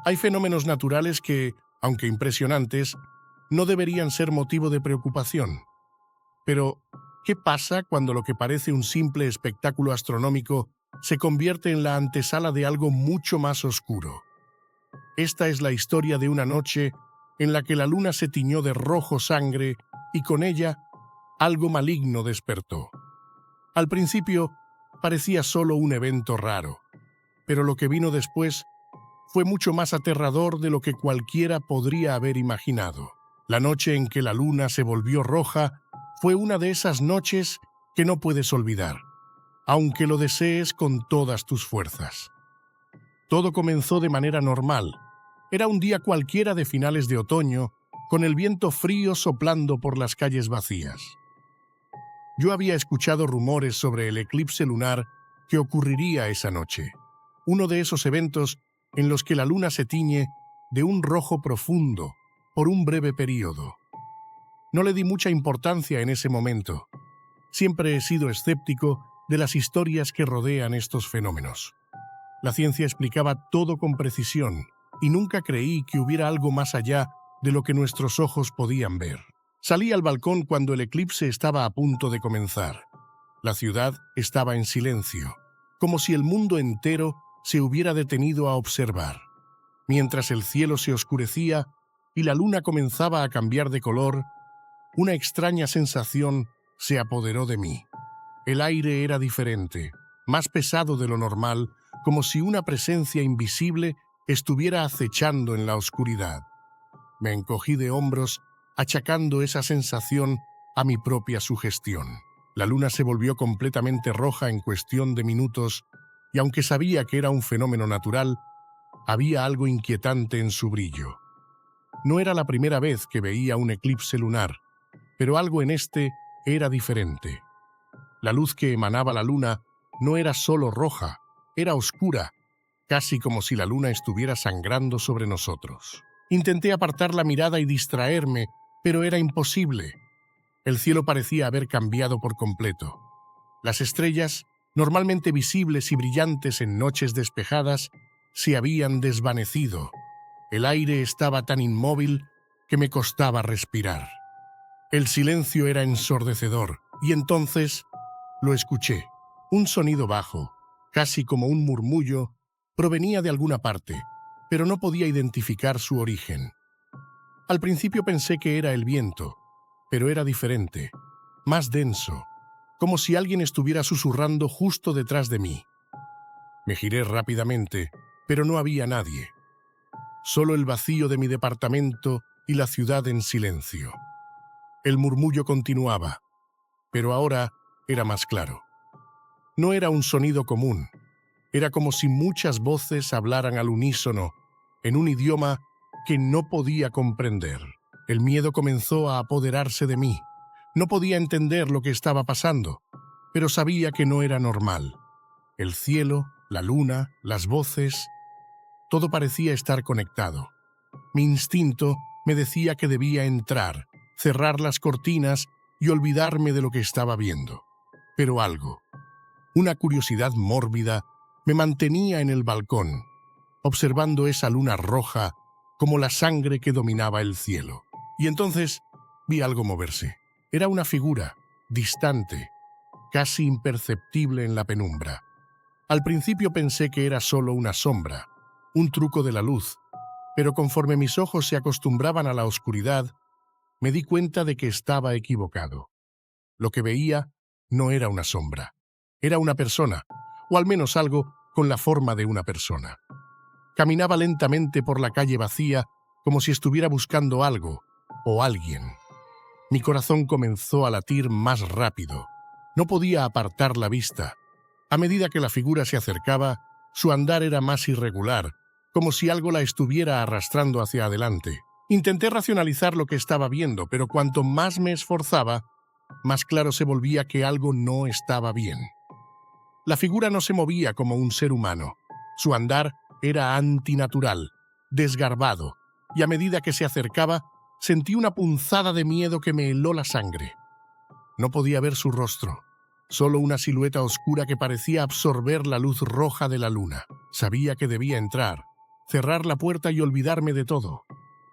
Hay fenómenos naturales que, aunque impresionantes, no deberían ser motivo de preocupación. Pero, ¿qué pasa cuando lo que parece un simple espectáculo astronómico se convierte en la antesala de algo mucho más oscuro? Esta es la historia de una noche en la que la luna se tiñó de rojo sangre y con ella algo maligno despertó. Al principio parecía solo un evento raro, pero lo que vino después fue mucho más aterrador de lo que cualquiera podría haber imaginado. La noche en que la luna se volvió roja fue una de esas noches que no puedes olvidar, aunque lo desees con todas tus fuerzas. Todo comenzó de manera normal. Era un día cualquiera de finales de otoño, con el viento frío soplando por las calles vacías. Yo había escuchado rumores sobre el eclipse lunar que ocurriría esa noche, uno de esos eventos en los que la luna se tiñe de un rojo profundo por un breve período. No le di mucha importancia en ese momento. Siempre he sido escéptico de las historias que rodean estos fenómenos. La ciencia explicaba todo con precisión y nunca creí que hubiera algo más allá de lo que nuestros ojos podían ver. Salí al balcón cuando el eclipse estaba a punto de comenzar. La ciudad estaba en silencio, como si el mundo entero se hubiera detenido a observar. Mientras el cielo se oscurecía y la luna comenzaba a cambiar de color, una extraña sensación se apoderó de mí. El aire era diferente, más pesado de lo normal, como si una presencia invisible estuviera acechando en la oscuridad. Me encogí de hombros, achacando esa sensación a mi propia sugestión. La luna se volvió completamente roja en cuestión de minutos, y aunque sabía que era un fenómeno natural, había algo inquietante en su brillo. No era la primera vez que veía un eclipse lunar, pero algo en este era diferente. La luz que emanaba la luna no era solo roja, era oscura, casi como si la luna estuviera sangrando sobre nosotros. Intenté apartar la mirada y distraerme, pero era imposible. El cielo parecía haber cambiado por completo. Las estrellas, normalmente visibles y brillantes en noches despejadas, se habían desvanecido. El aire estaba tan inmóvil que me costaba respirar. El silencio era ensordecedor, y entonces lo escuché. Un sonido bajo, casi como un murmullo, provenía de alguna parte, pero no podía identificar su origen. Al principio pensé que era el viento, pero era diferente, más denso, como si alguien estuviera susurrando justo detrás de mí. Me giré rápidamente, pero no había nadie. Solo el vacío de mi departamento y la ciudad en silencio. El murmullo continuaba, pero ahora era más claro. No era un sonido común. Era como si muchas voces hablaran al unísono, en un idioma que no podía comprender. El miedo comenzó a apoderarse de mí. No podía entender lo que estaba pasando, pero sabía que no era normal. El cielo, la luna, las voces, todo parecía estar conectado. Mi instinto me decía que debía entrar, cerrar las cortinas y olvidarme de lo que estaba viendo. Pero algo, una curiosidad mórbida, me mantenía en el balcón, observando esa luna roja como la sangre que dominaba el cielo. Y entonces vi algo moverse. Era una figura, distante, casi imperceptible en la penumbra. Al principio pensé que era solo una sombra, un truco de la luz, pero conforme mis ojos se acostumbraban a la oscuridad, me di cuenta de que estaba equivocado. Lo que veía no era una sombra, era una persona, o al menos algo con la forma de una persona. Caminaba lentamente por la calle vacía, como si estuviera buscando algo o alguien. Mi corazón comenzó a latir más rápido. No podía apartar la vista. A medida que la figura se acercaba, su andar era más irregular, como si algo la estuviera arrastrando hacia adelante. Intenté racionalizar lo que estaba viendo, pero cuanto más me esforzaba, más claro se volvía que algo no estaba bien. La figura no se movía como un ser humano. Su andar era antinatural, desgarbado, y a medida que se acercaba, sentí una punzada de miedo que me heló la sangre. No podía ver su rostro, solo una silueta oscura que parecía absorber la luz roja de la luna. Sabía que debía entrar, cerrar la puerta y olvidarme de todo.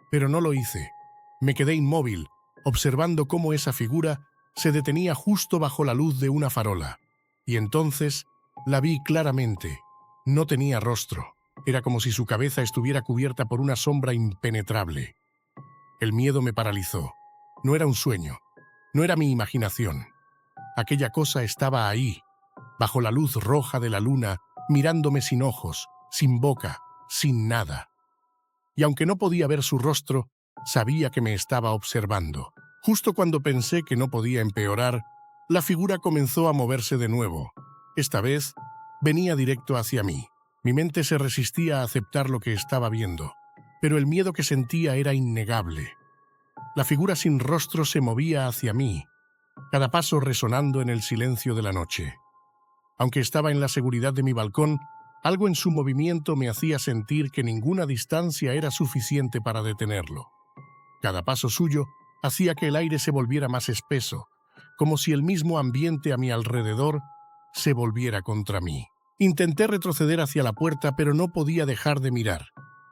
Pero no lo hice. Me quedé inmóvil, observando cómo esa figura se detenía justo bajo la luz de una farola. Y entonces la vi claramente. No tenía rostro. Era como si su cabeza estuviera cubierta por una sombra impenetrable. El miedo me paralizó. No era un sueño. No era mi imaginación. Aquella cosa estaba ahí, bajo la luz roja de la luna, mirándome sin ojos, sin boca, sin nada. Y aunque no podía ver su rostro, sabía que me estaba observando. Justo cuando pensé que no podía empeorar, la figura comenzó a moverse de nuevo. Esta vez, venía directo hacia mí. Mi mente se resistía a aceptar lo que estaba viendo, pero el miedo que sentía era innegable. La figura sin rostro se movía hacia mí, cada paso resonando en el silencio de la noche. Aunque estaba en la seguridad de mi balcón, algo en su movimiento me hacía sentir que ninguna distancia era suficiente para detenerlo. Cada paso suyo hacía que el aire se volviera más espeso, como si el mismo ambiente a mi alrededor se volviera contra mí. Intenté retroceder hacia la puerta, pero no podía dejar de mirar.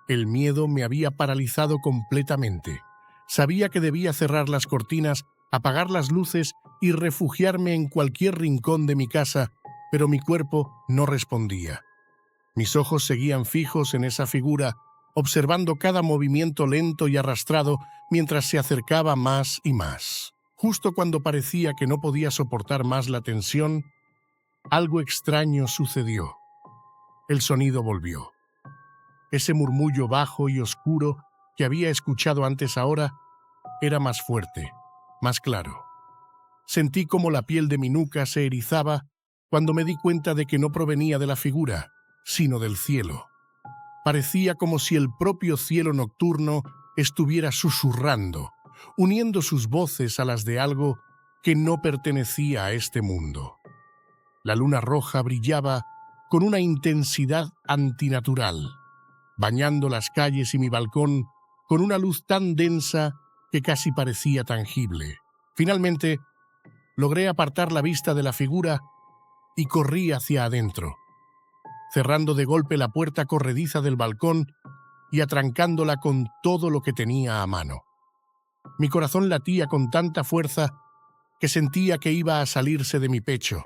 El miedo me había paralizado completamente. Sabía que debía cerrar las cortinas, apagar las luces y refugiarme en cualquier rincón de mi casa, pero mi cuerpo no respondía. Mis ojos seguían fijos en esa figura, observando cada movimiento lento y arrastrado mientras se acercaba más y más. Justo cuando parecía que no podía soportar más la tensión, algo extraño sucedió. El sonido volvió. Ese murmullo bajo y oscuro que había escuchado antes ahora era más fuerte, más claro. Sentí como la piel de mi nuca se erizaba cuando me di cuenta de que no provenía de la figura, sino del cielo. Parecía como si el propio cielo nocturno estuviera susurrando, uniendo sus voces a las de algo que no pertenecía a este mundo. La luna roja brillaba con una intensidad antinatural, bañando las calles y mi balcón con una luz tan densa que casi parecía tangible. Finalmente, logré apartar la vista de la figura y corrí hacia adentro, cerrando de golpe la puerta corrediza del balcón y atrancándola con todo lo que tenía a mano. Mi corazón latía con tanta fuerza que sentía que iba a salirse de mi pecho.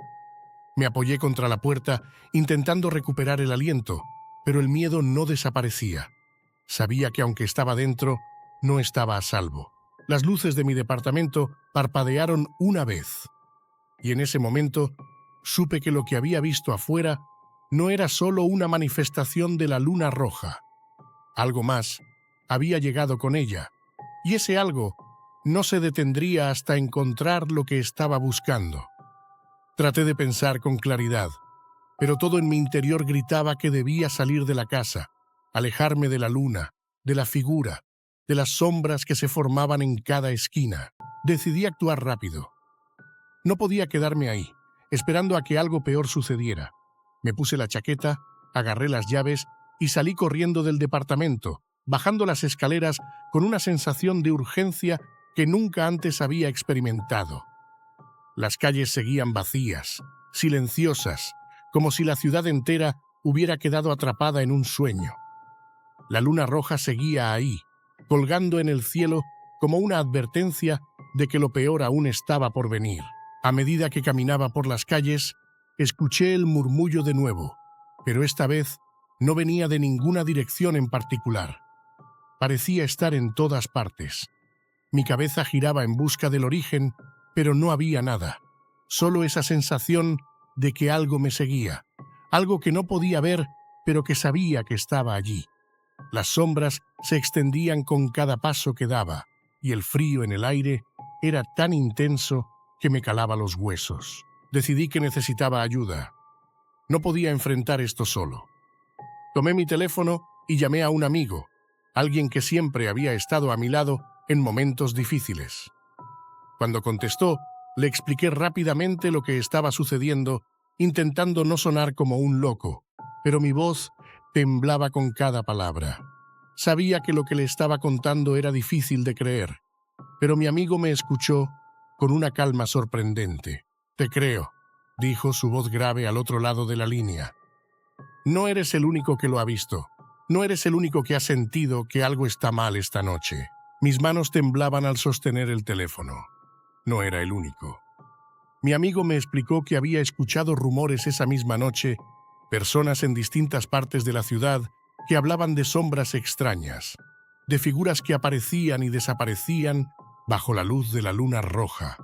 Me apoyé contra la puerta, intentando recuperar el aliento, pero el miedo no desaparecía. Sabía que aunque estaba dentro, no estaba a salvo. Las luces de mi departamento parpadearon una vez, y en ese momento supe que lo que había visto afuera no era solo una manifestación de la luna roja. Algo más había llegado con ella, y ese algo no se detendría hasta encontrar lo que estaba buscando. Traté de pensar con claridad, pero todo en mi interior gritaba que debía salir de la casa, alejarme de la luna, de la figura, de las sombras que se formaban en cada esquina. Decidí actuar rápido. No podía quedarme ahí, esperando a que algo peor sucediera. Me puse la chaqueta, agarré las llaves y salí corriendo del departamento, bajando las escaleras con una sensación de urgencia que nunca antes había experimentado. Las calles seguían vacías, silenciosas, como si la ciudad entera hubiera quedado atrapada en un sueño. La luna roja seguía ahí, colgando en el cielo como una advertencia de que lo peor aún estaba por venir. A medida que caminaba por las calles, escuché el murmullo de nuevo, pero esta vez no venía de ninguna dirección en particular. Parecía estar en todas partes. Mi cabeza giraba en busca del origen, pero no había nada. Solo esa sensación de que algo me seguía, algo que no podía ver, pero que sabía que estaba allí. Las sombras se extendían con cada paso que daba, y el frío en el aire era tan intenso que me calaba los huesos. Decidí que necesitaba ayuda. No podía enfrentar esto solo. Tomé mi teléfono y llamé a un amigo, alguien que siempre había estado a mi lado en momentos difíciles. Cuando contestó, le expliqué rápidamente lo que estaba sucediendo, intentando no sonar como un loco, pero mi voz temblaba con cada palabra. Sabía que lo que le estaba contando era difícil de creer, pero mi amigo me escuchó con una calma sorprendente. «Te creo», dijo su voz grave al otro lado de la línea. «No eres el único que lo ha visto. No eres el único que ha sentido que algo está mal esta noche. Mis manos temblaban al sostener el teléfono. No era el único. Mi amigo me explicó que había escuchado rumores esa misma noche, personas en distintas partes de la ciudad que hablaban de sombras extrañas, de figuras que aparecían y desaparecían bajo la luz de la luna roja.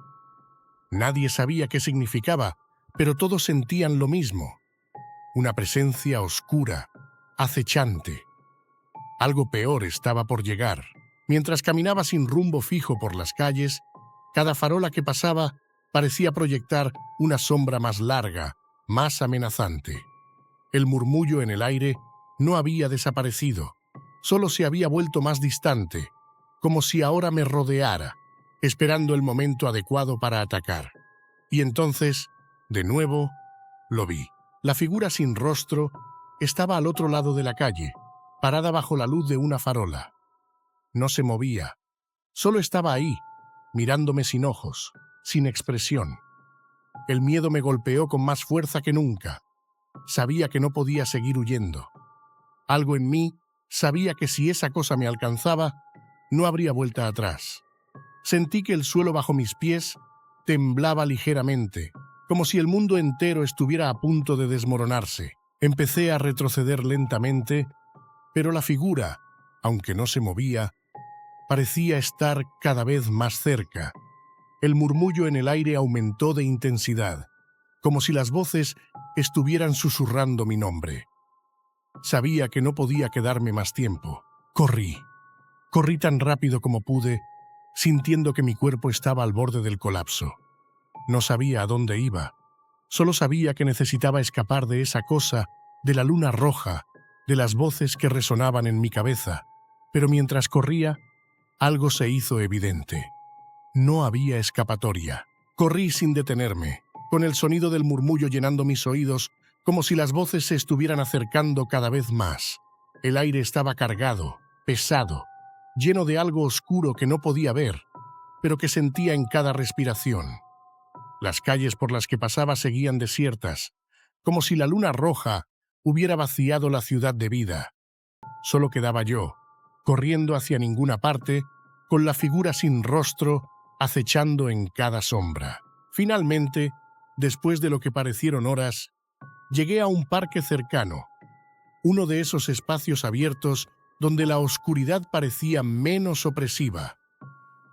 Nadie sabía qué significaba, pero todos sentían lo mismo: una presencia oscura, acechante. Algo peor estaba por llegar. Mientras caminaba sin rumbo fijo por las calles, cada farola que pasaba parecía proyectar una sombra más larga, más amenazante. El murmullo en el aire no había desaparecido, solo se había vuelto más distante, como si ahora me rodeara, esperando el momento adecuado para atacar. Y entonces, de nuevo, lo vi. La figura sin rostro estaba al otro lado de la calle, parada bajo la luz de una farola. No se movía, solo estaba ahí, mirándome sin ojos, sin expresión. El miedo me golpeó con más fuerza que nunca. Sabía que no podía seguir huyendo. Algo en mí sabía que si esa cosa me alcanzaba, no habría vuelta atrás. Sentí que el suelo bajo mis pies temblaba ligeramente, como si el mundo entero estuviera a punto de desmoronarse. Empecé a retroceder lentamente, pero la figura, aunque no se movía, parecía estar cada vez más cerca. El murmullo en el aire aumentó de intensidad, como si las voces estuvieran susurrando mi nombre. Sabía que no podía quedarme más tiempo. Corrí tan rápido como pude, sintiendo que mi cuerpo estaba al borde del colapso. No sabía a dónde iba, solo sabía que necesitaba escapar de esa cosa, de la luna roja, de las voces que resonaban en mi cabeza. Pero mientras corría, algo se hizo evidente. No había escapatoria. Corrí sin detenerme, con el sonido del murmullo llenando mis oídos, como si las voces se estuvieran acercando cada vez más. El aire estaba cargado, pesado, lleno de algo oscuro que no podía ver, pero que sentía en cada respiración. Las calles por las que pasaba seguían desiertas, como si la luna roja hubiera vaciado la ciudad de vida. Solo quedaba yo, corriendo hacia ninguna parte, con la figura sin rostro acechando en cada sombra. Finalmente, después de lo que parecieron horas, llegué a un parque cercano, uno de esos espacios abiertos donde la oscuridad parecía menos opresiva.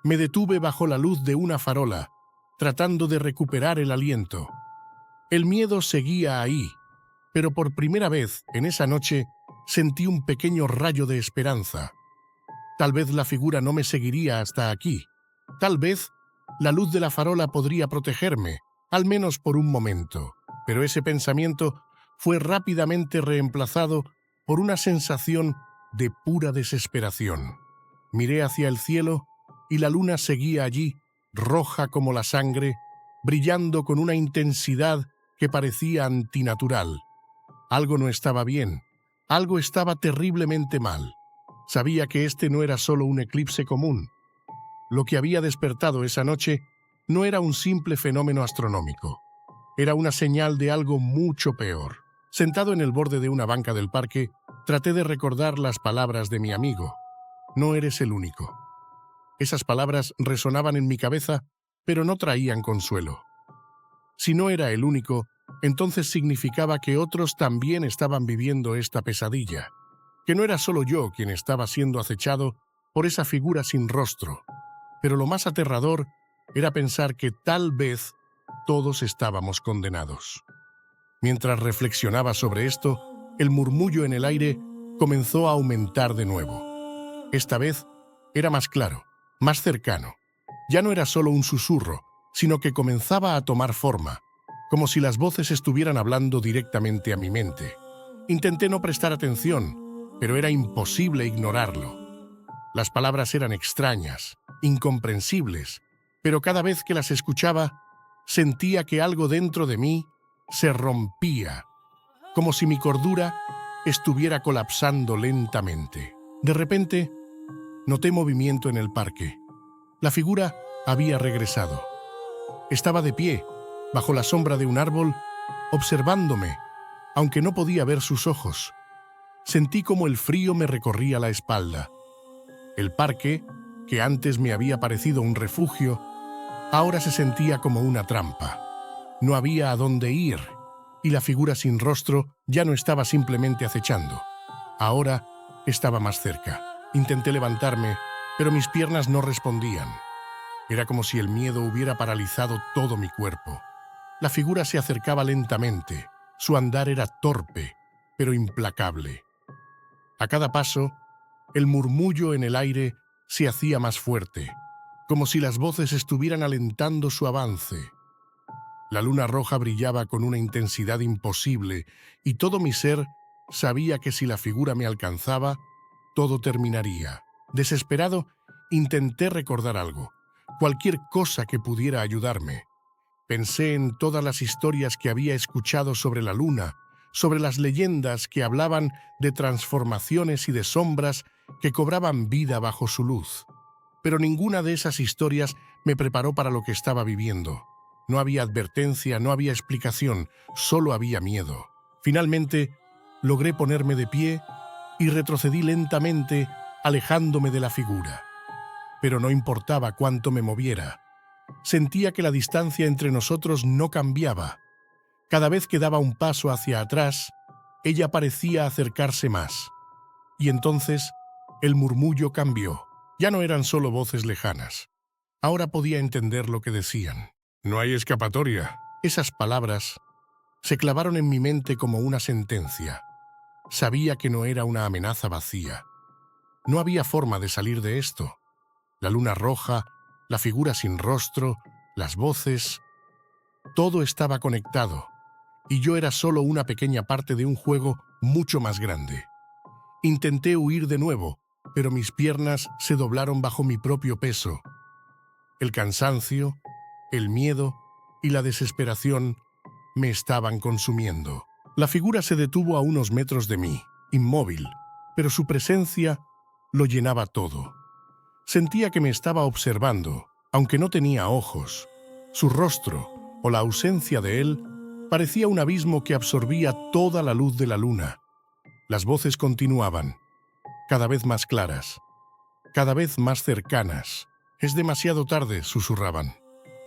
Me detuve bajo la luz de una farola, tratando de recuperar el aliento. El miedo seguía ahí, pero por primera vez en esa noche sentí un pequeño rayo de esperanza. Tal vez la figura no me seguiría hasta aquí. Tal vez la luz de la farola podría protegerme, al menos por un momento. Pero ese pensamiento fue rápidamente reemplazado por una sensación de pura desesperación. Miré hacia el cielo y la luna seguía allí, roja como la sangre, brillando con una intensidad que parecía antinatural. Algo no estaba bien, algo estaba terriblemente mal. Sabía que este no era solo un eclipse común. Lo que había despertado esa noche no era un simple fenómeno astronómico. Era una señal de algo mucho peor. Sentado en el borde de una banca del parque, traté de recordar las palabras de mi amigo. No eres el único. Esas palabras resonaban en mi cabeza, pero no traían consuelo. Si no era el único, entonces significaba que otros también estaban viviendo esta pesadilla, que no era solo yo quien estaba siendo acechado por esa figura sin rostro. Pero lo más aterrador era pensar que tal vez todos estábamos condenados. Mientras reflexionaba sobre esto, el murmullo en el aire comenzó a aumentar de nuevo. Esta vez era más claro, más cercano. Ya no era solo un susurro, sino que comenzaba a tomar forma, como si las voces estuvieran hablando directamente a mi mente. Intenté no prestar atención, pero era imposible ignorarlo. Las palabras eran extrañas, incomprensibles, pero cada vez que las escuchaba, sentía que algo dentro de mí se rompía, como si mi cordura estuviera colapsando lentamente. De repente, noté movimiento en el parque. La figura había regresado. Estaba de pie, bajo la sombra de un árbol, observándome, aunque no podía ver sus ojos. Sentí como el frío me recorría la espalda. El parque, que antes me había parecido un refugio, ahora se sentía como una trampa. No había a dónde ir, y la figura sin rostro ya no estaba simplemente acechando. Ahora estaba más cerca. Intenté levantarme, pero mis piernas no respondían. Era como si el miedo hubiera paralizado todo mi cuerpo. La figura se acercaba lentamente. Su andar era torpe, pero implacable. A cada paso, el murmullo en el aire se hacía más fuerte, como si las voces estuvieran alentando su avance. La luna roja brillaba con una intensidad imposible y todo mi ser sabía que si la figura me alcanzaba, todo terminaría. Desesperado, intenté recordar algo, cualquier cosa que pudiera ayudarme. Pensé en todas las historias que había escuchado sobre la luna, sobre las leyendas que hablaban de transformaciones y de sombras que cobraban vida bajo su luz. Pero ninguna de esas historias me preparó para lo que estaba viviendo. No había advertencia, no había explicación, solo había miedo. Finalmente, logré ponerme de pie y retrocedí lentamente, alejándome de la figura. Pero no importaba cuánto me moviera. Sentía que la distancia entre nosotros no cambiaba. Cada vez que daba un paso hacia atrás, ella parecía acercarse más. Y entonces, el murmullo cambió. Ya no eran solo voces lejanas. Ahora podía entender lo que decían. No hay escapatoria. Esas palabras se clavaron en mi mente como una sentencia. Sabía que no era una amenaza vacía. No había forma de salir de esto. La luna roja, la figura sin rostro, las voces, todo estaba conectado, y yo era solo una pequeña parte de un juego mucho más grande. Intenté huir de nuevo, pero mis piernas se doblaron bajo mi propio peso. El cansancio, el miedo y la desesperación me estaban consumiendo. La figura se detuvo a unos metros de mí, inmóvil, pero su presencia lo llenaba todo. Sentía que me estaba observando, aunque no tenía ojos. Su rostro, o la ausencia de él, parecía un abismo que absorbía toda la luz de la luna. Las voces continuaban, cada vez más claras, cada vez más cercanas. «Es demasiado tarde», susurraban.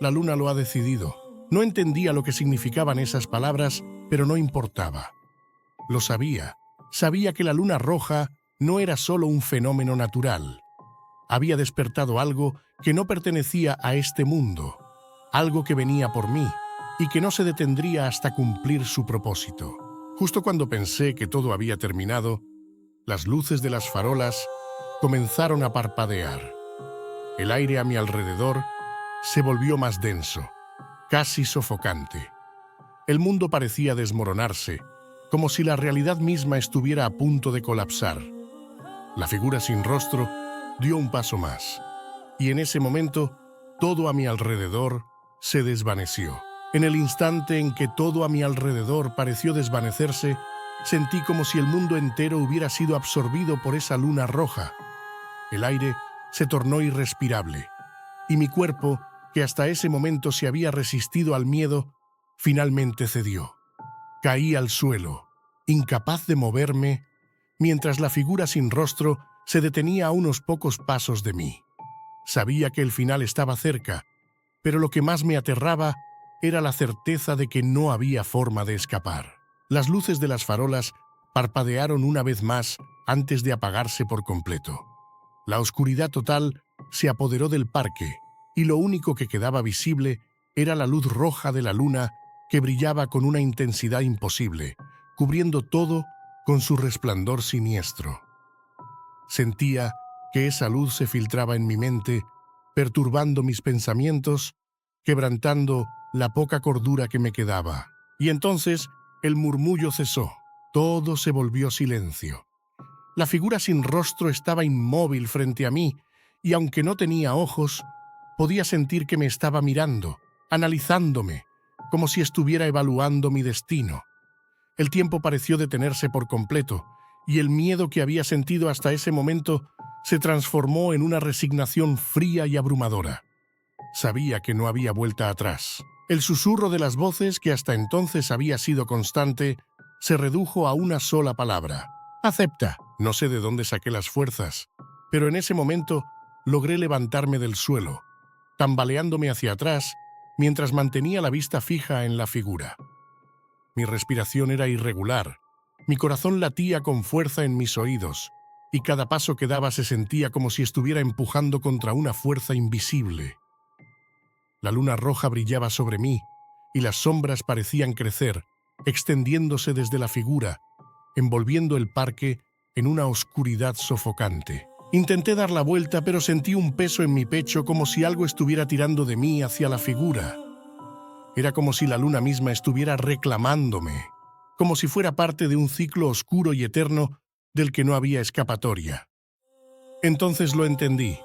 «La luna lo ha decidido». No entendía lo que significaban esas palabras, pero no importaba. Lo sabía. Sabía que la luna roja no era solo un fenómeno natural. Había despertado algo que no pertenecía a este mundo, algo que venía por mí y que no se detendría hasta cumplir su propósito. Justo cuando pensé que todo había terminado, las luces de las farolas comenzaron a parpadear. El aire a mi alrededor se volvió más denso, casi sofocante. El mundo parecía desmoronarse, como si la realidad misma estuviera a punto de colapsar. La figura sin rostro dio un paso más, y en ese momento todo a mi alrededor se desvaneció. En el instante en que todo a mi alrededor pareció desvanecerse, sentí como si el mundo entero hubiera sido absorbido por esa luna roja. El aire se tornó irrespirable, y mi cuerpo, que hasta ese momento se había resistido al miedo, finalmente cedió. Caí al suelo, incapaz de moverme, mientras la figura sin rostro se detenía a unos pocos pasos de mí. Sabía que el final estaba cerca, pero lo que más me aterraba era la certeza de que no había forma de escapar. Las luces de las farolas parpadearon una vez más antes de apagarse por completo. La oscuridad total se apoderó del parque, y lo único que quedaba visible era la luz roja de la luna que brillaba con una intensidad imposible, cubriendo todo con su resplandor siniestro. Sentía que esa luz se filtraba en mi mente, perturbando mis pensamientos, quebrantando la poca cordura que me quedaba. Y entonces el murmullo cesó, todo se volvió silencio. La figura sin rostro estaba inmóvil frente a mí, y aunque no tenía ojos, podía sentir que me estaba mirando, analizándome, como si estuviera evaluando mi destino. El tiempo pareció detenerse por completo, y el miedo que había sentido hasta ese momento se transformó en una resignación fría y abrumadora. Sabía que no había vuelta atrás. El susurro de las voces, que hasta entonces había sido constante, se redujo a una sola palabra: Acepta. No sé de dónde saqué las fuerzas, pero en ese momento logré levantarme del suelo, tambaleándome hacia atrás mientras mantenía la vista fija en la figura. Mi respiración era irregular, mi corazón latía con fuerza en mis oídos, y cada paso que daba se sentía como si estuviera empujando contra una fuerza invisible. La luna roja brillaba sobre mí, y las sombras parecían crecer, extendiéndose desde la figura, envolviendo el parque en una oscuridad sofocante. Intenté dar la vuelta, pero sentí un peso en mi pecho como si algo estuviera tirando de mí hacia la figura. Era como si la luna misma estuviera reclamándome, como si fuera parte de un ciclo oscuro y eterno del que no había escapatoria. Entonces lo entendí.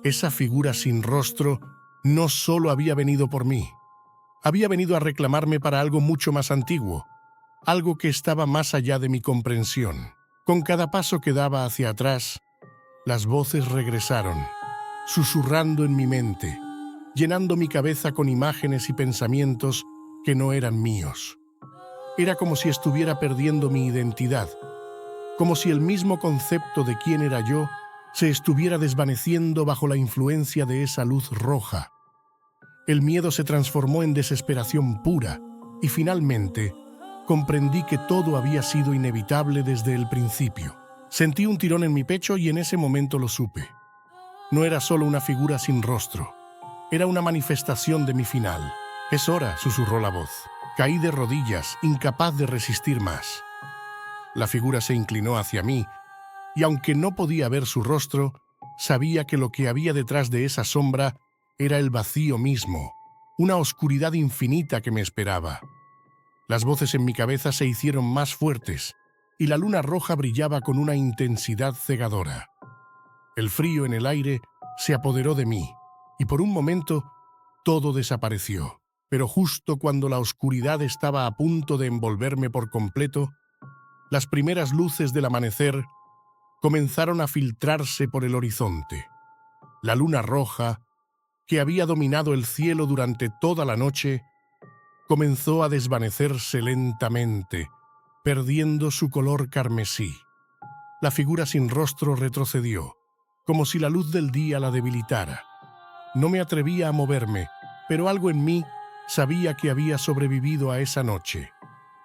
Esa figura sin rostro no solo había venido por mí, había venido a reclamarme para algo mucho más antiguo, algo que estaba más allá de mi comprensión. Con cada paso que daba hacia atrás, las voces regresaron, susurrando en mi mente, llenando mi cabeza con imágenes y pensamientos que no eran míos. Era como si estuviera perdiendo mi identidad, como si el mismo concepto de quién era yo se estuviera desvaneciendo bajo la influencia de esa luz roja. El miedo se transformó en desesperación pura y finalmente comprendí que todo había sido inevitable desde el principio. Sentí un tirón en mi pecho y en ese momento lo supe. No era solo una figura sin rostro, era una manifestación de mi final. «Es hora», susurró la voz. Caí de rodillas, incapaz de resistir más. La figura se inclinó hacia mí, y aunque no podía ver su rostro, sabía que lo que había detrás de esa sombra era el vacío mismo, una oscuridad infinita que me esperaba. Las voces en mi cabeza se hicieron más fuertes, y la luna roja brillaba con una intensidad cegadora. El frío en el aire se apoderó de mí, y por un momento todo desapareció. Pero justo cuando la oscuridad estaba a punto de envolverme por completo, las primeras luces del amanecer comenzaron a filtrarse por el horizonte. La luna roja, que había dominado el cielo durante toda la noche, comenzó a desvanecerse lentamente, perdiendo su color carmesí. La figura sin rostro retrocedió, como si la luz del día la debilitara. No me atrevía a moverme, pero algo en mí sabía que había sobrevivido a esa noche,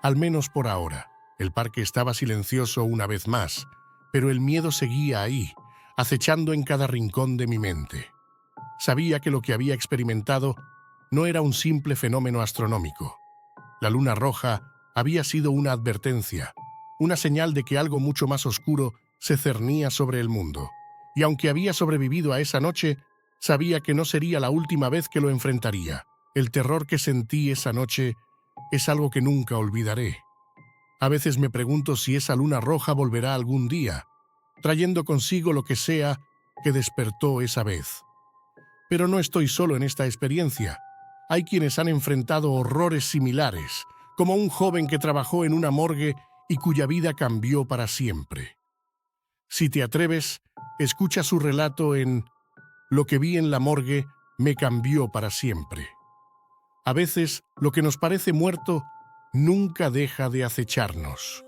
al menos por ahora. El parque estaba silencioso una vez más, pero el miedo seguía ahí, acechando en cada rincón de mi mente. Sabía que lo que había experimentado no era un simple fenómeno astronómico. La luna roja había sido una advertencia, una señal de que algo mucho más oscuro se cernía sobre el mundo. Y aunque había sobrevivido a esa noche, sabía que no sería la última vez que lo enfrentaría. El terror que sentí esa noche es algo que nunca olvidaré. A veces me pregunto si esa luna roja volverá algún día, trayendo consigo lo que sea que despertó esa vez. Pero no estoy solo en esta experiencia. Hay quienes han enfrentado horrores similares, como un joven que trabajó en una morgue y cuya vida cambió para siempre. Si te atreves, escucha su relato en «Lo que vi en la morgue me cambió para siempre». A veces, lo que nos parece muerto nunca deja de acecharnos.